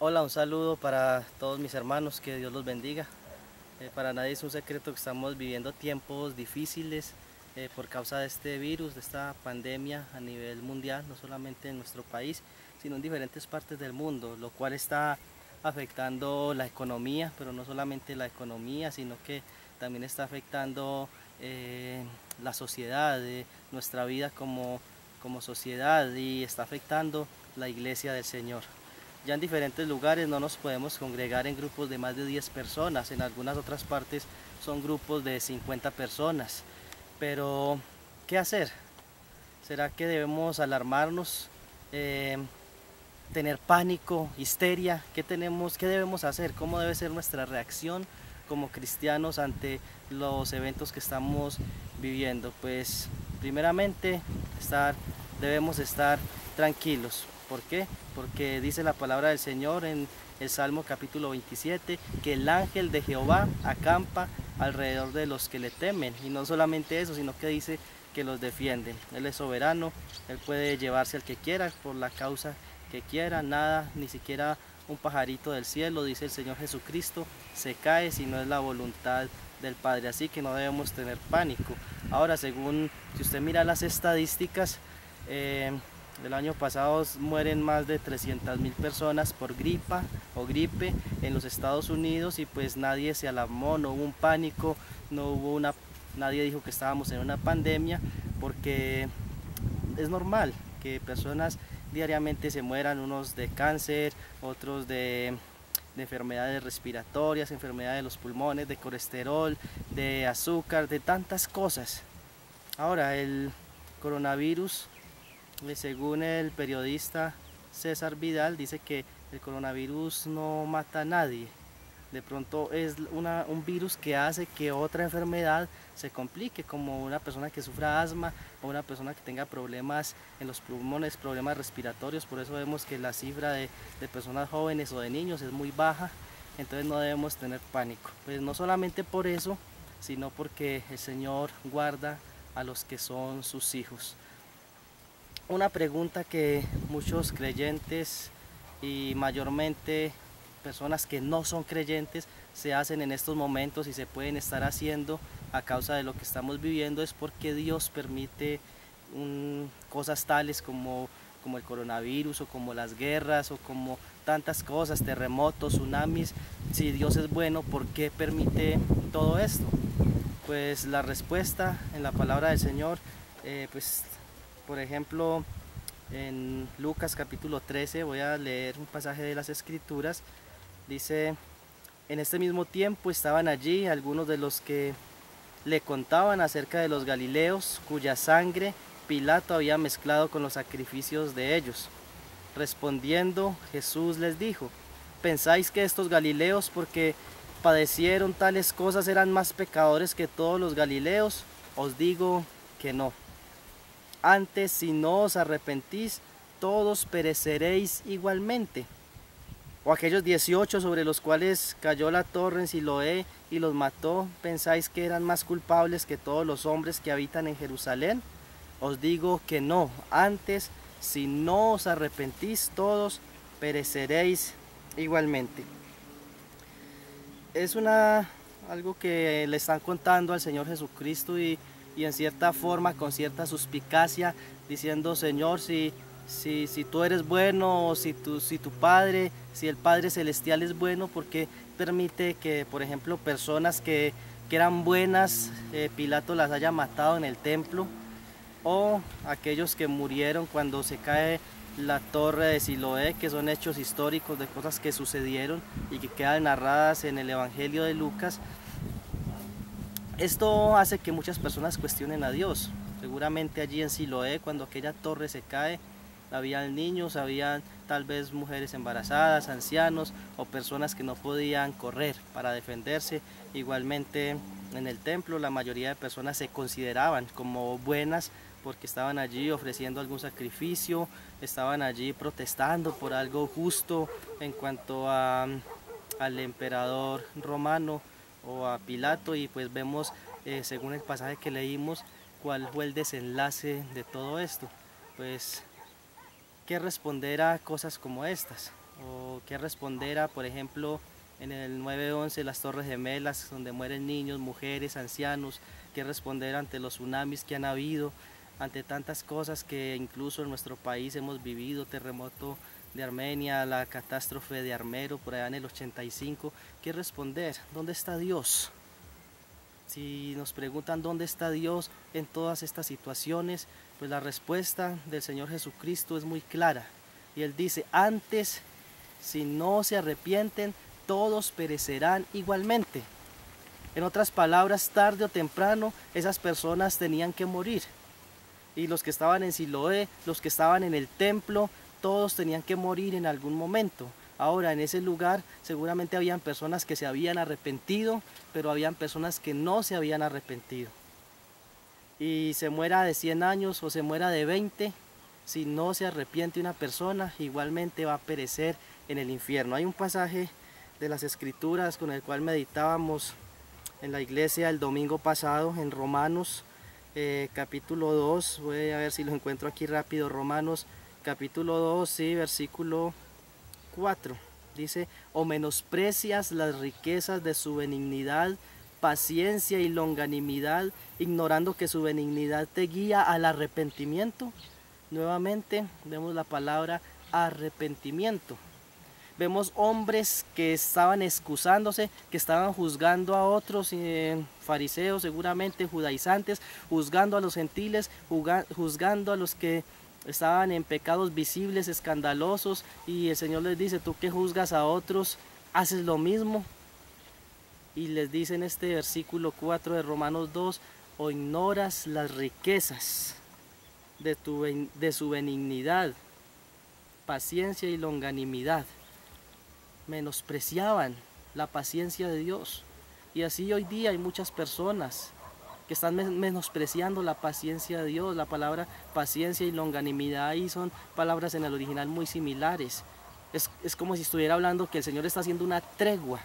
Hola, un saludo para todos mis hermanos, que Dios los bendiga. Para nadie es un secreto que estamos viviendo tiempos difíciles por causa de este virus, de esta pandemia a nivel mundial, no solamente en nuestro país, sino en diferentes partes del mundo, lo cual está afectando la economía, pero no solamente la economía, sino que también está afectando la sociedad, nuestra vida como sociedad, y está afectando la iglesia del Señor. Ya en diferentes lugares no nos podemos congregar en grupos de más de 10 personas, en algunas otras partes son grupos de 50 personas. Pero, ¿qué hacer? ¿Será que debemos alarmarnos, eh, tener pánico, histeria? ¿Qué debemos hacer? ¿Cómo debe ser nuestra reacción como cristianos ante los eventos que estamos viviendo? Pues primeramente debemos estar tranquilos. ¿Por qué? Porque dice la palabra del Señor en el Salmo capítulo 27 que el ángel de Jehová acampa alrededor de los que le temen. Y no solamente eso, sino que dice que los defienden. Él es soberano, Él puede llevarse al que quiera por la causa que quiera, nada, ni siquiera un pajarito del cielo, dice el Señor Jesucristo, se cae si no es la voluntad del Padre, así que no debemos tener pánico. Ahora, si usted mira las estadísticas, el año pasado mueren más de 300.000 personas por gripa o gripe en los Estados Unidos y pues nadie se alarmó, no hubo un pánico, nadie dijo que estábamos en una pandemia porque es normal que personas diariamente se mueran, unos de cáncer, otros de enfermedades respiratorias, enfermedades de los pulmones, de colesterol, de azúcar, de tantas cosas. Ahora, el coronavirus, según el periodista César Vidal, dice que el coronavirus no mata a nadie. De pronto es un virus que hace que otra enfermedad se complique, como una persona que sufra asma o una persona que tenga problemas en los pulmones, problemas respiratorios. Por eso vemos que la cifra de personas jóvenes o de niños es muy baja, entonces no debemos tener pánico. Pues no solamente por eso, sino porque el Señor guarda a los que son sus hijos. Una pregunta que muchos creyentes y mayormente personas que no son creyentes se hacen en estos momentos y se pueden estar haciendo a causa de lo que estamos viviendo es por qué Dios permite cosas tales como el coronavirus o como las guerras o como tantas cosas, terremotos, tsunamis. Si Dios es bueno, ¿por qué permite todo esto? Pues la respuesta en la palabra del Señor, pues por ejemplo en Lucas capítulo 13, voy a leer un pasaje de las Escrituras, dice: en este mismo tiempo estaban allí algunos de los que le contaban acerca de los Galileos, cuya sangre Pilato había mezclado con los sacrificios de ellos. Respondiendo, Jesús les dijo: ¿pensáis que estos Galileos, porque padecieron tales cosas, eran más pecadores que todos los Galileos? Os digo que no. Antes, si no os arrepentís, todos pereceréis igualmente. O aquellos 18 sobre los cuales cayó la torre en Siloé y los mató, ¿pensáis que eran más culpables que todos los hombres que habitan en Jerusalén? Os digo que no. Antes, si no os arrepentís, todos pereceréis igualmente. Es algo que le están contando al Señor Jesucristo y en cierta forma, con cierta suspicacia, diciendo: Señor, si tú eres bueno, o si tu Padre, si el Padre Celestial es bueno, ¿por qué permite que, por ejemplo, personas que eran buenas, Pilato las haya matado en el templo? O aquellos que murieron cuando se cae la torre de Siloé, que son hechos históricos de cosas que sucedieron y que quedan narradas en el Evangelio de Lucas. Esto hace que muchas personas cuestionen a Dios. Seguramente allí en Siloé, cuando aquella torre se cae, habían niños, habían tal vez mujeres embarazadas, ancianos o personas que no podían correr para defenderse. Igualmente en el templo la mayoría de personas se consideraban como buenas porque estaban allí ofreciendo algún sacrificio, estaban allí protestando por algo justo en cuanto al emperador romano o a Pilato, y pues vemos, según el pasaje que leímos, cuál fue el desenlace de todo esto. Pues, ¿qué responder a cosas como estas? o qué responder a, por ejemplo, en el 9/11, las Torres Gemelas, donde mueren niños, mujeres, ancianos, qué responder ante los tsunamis que han habido, ante tantas cosas que incluso en nuestro país hemos vivido, terremoto de Armenia, la catástrofe de Armero por allá en el 85, ¿qué responder? ¿Dónde está Dios? Si nos preguntan dónde está Dios en todas estas situaciones, pues la respuesta del Señor Jesucristo es muy clara. Y Él dice, antes, si no se arrepienten, todos perecerán igualmente. En otras palabras, tarde o temprano, esas personas tenían que morir. Y los que estaban en Siloé, los que estaban en el templo, todos tenían que morir en algún momento. Ahora, en ese lugar seguramente habían personas que se habían arrepentido, pero habían personas que no se habían arrepentido. Y se muera de 100 años o se muera de 20, si no se arrepiente una persona, igualmente va a perecer en el infierno. Hay un pasaje de las Escrituras con el cual meditábamos en la iglesia el domingo pasado, en Romanos capítulo 2, voy a ver si lo encuentro aquí rápido, Romanos capítulo 2, sí, versículo 4, dice, o menosprecias las riquezas de su benignidad, paciencia y longanimidad, ignorando que su benignidad te guía al arrepentimiento. Nuevamente vemos la palabra arrepentimiento. Vemos hombres que estaban excusándose, que estaban juzgando a otros, fariseos seguramente, judaizantes, juzgando a los gentiles, juzgando a los que estaban en pecados visibles, escandalosos, y el Señor les dice, tú que juzgas a otros, haces lo mismo. Y les dice en este versículo 4 de Romanos 2, o ignoras las riquezas de su benignidad, paciencia y longanimidad. Menospreciaban la paciencia de Dios. Y así hoy día hay muchas personas que están menospreciando la paciencia de Dios. La palabra paciencia y longanimidad ahí son palabras en el original muy similares. Es como si estuviera hablando que el Señor está haciendo una tregua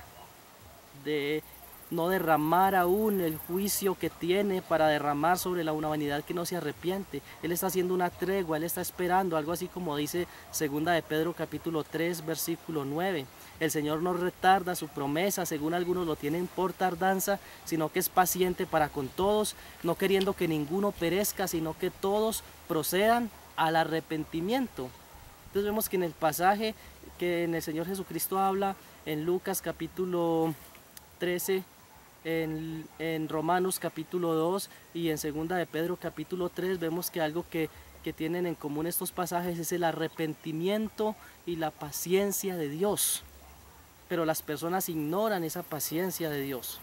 de no derramar aún el juicio que tiene para derramar sobre la humanidad que no se arrepiente. Él está haciendo una tregua, Él está esperando, algo así como dice 2 de Pedro capítulo 3 versículo 9. El Señor no retarda su promesa, según algunos lo tienen por tardanza, sino que es paciente para con todos, no queriendo que ninguno perezca, sino que todos procedan al arrepentimiento. Entonces vemos que en el pasaje que en el Señor Jesucristo habla en Lucas capítulo 13, en Romanos capítulo 2 y en 2 de Pedro capítulo 3, vemos que algo que tienen en común estos pasajes es el arrepentimiento y la paciencia de Dios. Pero las personas ignoran esa paciencia de Dios,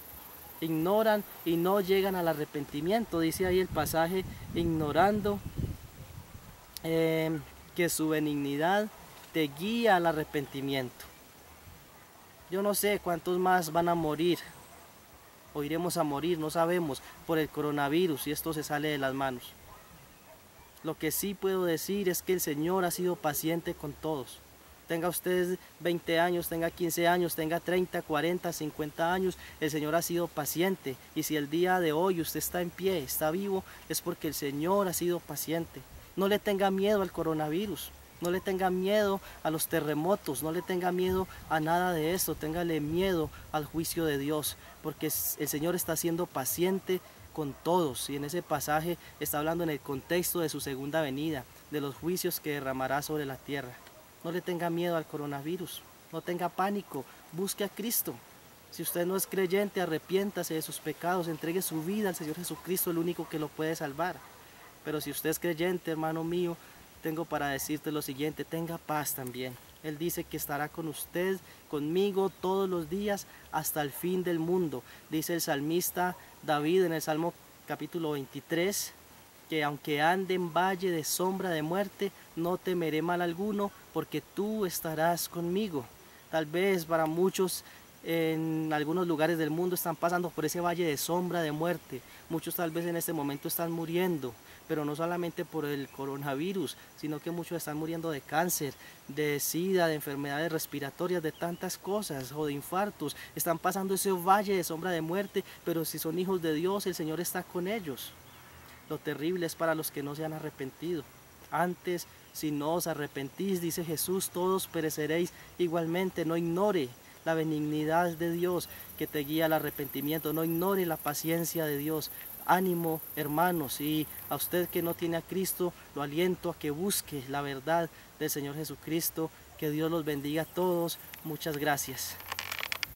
ignoran y no llegan al arrepentimiento. Dice ahí el pasaje, ignorando que su benignidad te guía al arrepentimiento. Yo no sé cuántos más van a morir o iremos a morir, no sabemos, por el coronavirus, y esto se sale de las manos. Lo que sí puedo decir es que el Señor ha sido paciente con todos. Tenga usted 20 años, tenga 15 años, tenga 30, 40, 50 años, el Señor ha sido paciente. Y si el día de hoy usted está en pie, está vivo, es porque el Señor ha sido paciente. No le tenga miedo al coronavirus, no le tenga miedo a los terremotos, no le tenga miedo a nada de esto, téngale miedo al juicio de Dios, porque el Señor está siendo paciente con todos, y en ese pasaje está hablando en el contexto de su segunda venida, de los juicios que derramará sobre la tierra. No le tenga miedo al coronavirus, no tenga pánico, busque a Cristo. Si usted no es creyente, arrepiéntase de sus pecados, entregue su vida al Señor Jesucristo, el único que lo puede salvar. Pero si usted es creyente, hermano mío, tengo para decirte lo siguiente, tenga paz también. Él dice que estará con usted, conmigo, todos los días hasta el fin del mundo. Dice el salmista David en el Salmo capítulo 23, que aunque ande en valle de sombra de muerte, no temeré mal alguno, porque tú estarás conmigo. Tal vez para muchos en algunos lugares del mundo están pasando por ese valle de sombra de muerte. Muchos tal vez en este momento están muriendo, pero no solamente por el coronavirus, sino que muchos están muriendo de cáncer, de sida, de enfermedades respiratorias, de tantas cosas, o de infartos. Están pasando ese valle de sombra de muerte, pero si son hijos de Dios, el Señor está con ellos. Lo terrible es para los que no se han arrepentido. Antes, si no os arrepentís, dice Jesús, todos pereceréis igualmente. No ignore la benignidad de Dios que te guía al arrepentimiento. No ignore la paciencia de Dios. Ánimo, hermanos, y a usted que no tiene a Cristo, lo aliento a que busque la verdad del Señor Jesucristo. Que Dios los bendiga a todos. Muchas gracias.